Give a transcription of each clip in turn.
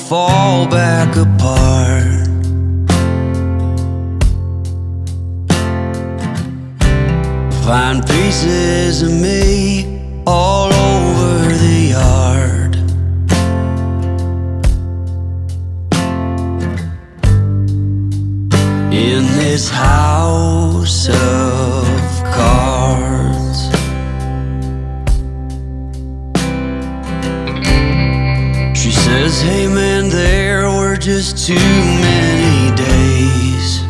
fall back apart. Find pieces of me all over the yard. In this house of cards, she says, hey man, there were just too many days.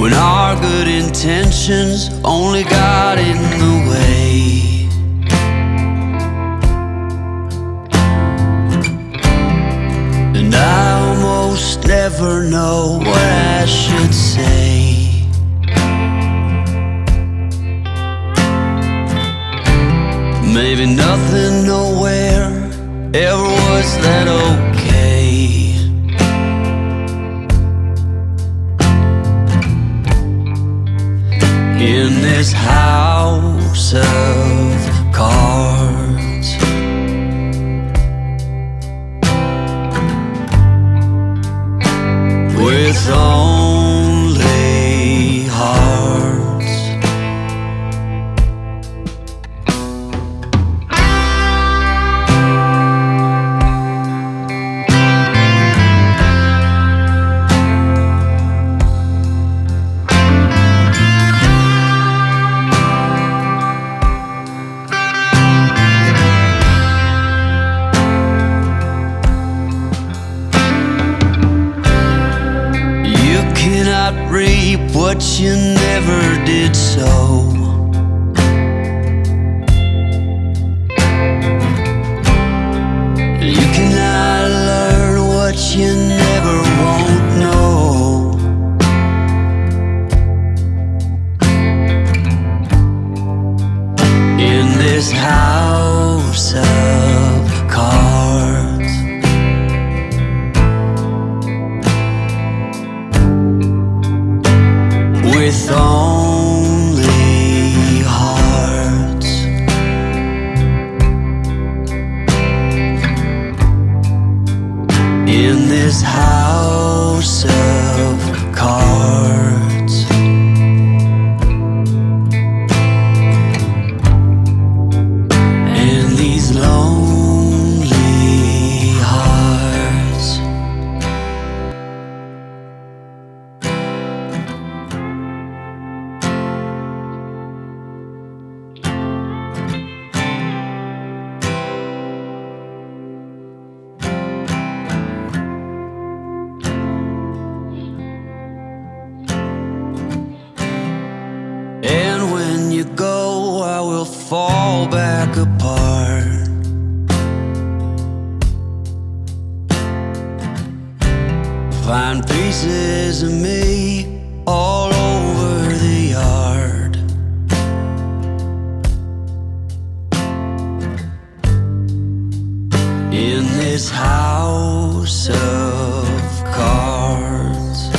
When our good intentions only got in the way. And I almost never know what I should say. Maybe nothing nowhere ever was that okay. In this house of cards, with only hearts. Reap what you never did sow. You cannot learn what you never won't know. In this house of cards, with only hearts. In this house of cards, and these lonely hearts. And when you go, I will fall back apart. Find pieces of me all over the yard. In this house of cards,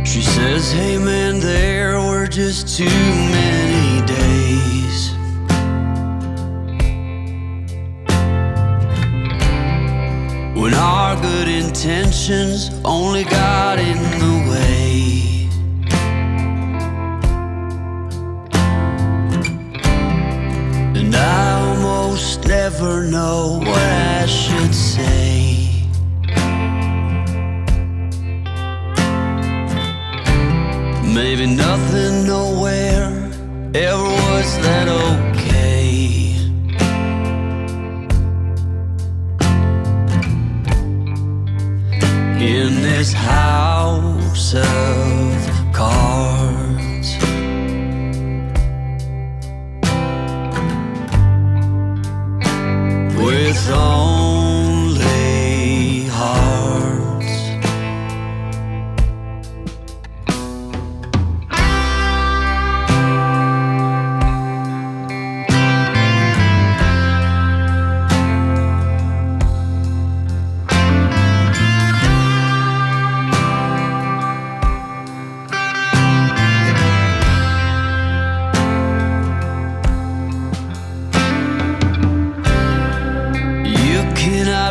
she says, hey man, there were just too many days. When our good intentions only got in the way. And I almost never know what I should say. Maybe nothing nowhere ever was that okay. In this house of cards, with only hearts.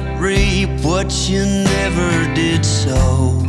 not reap what you never did sow.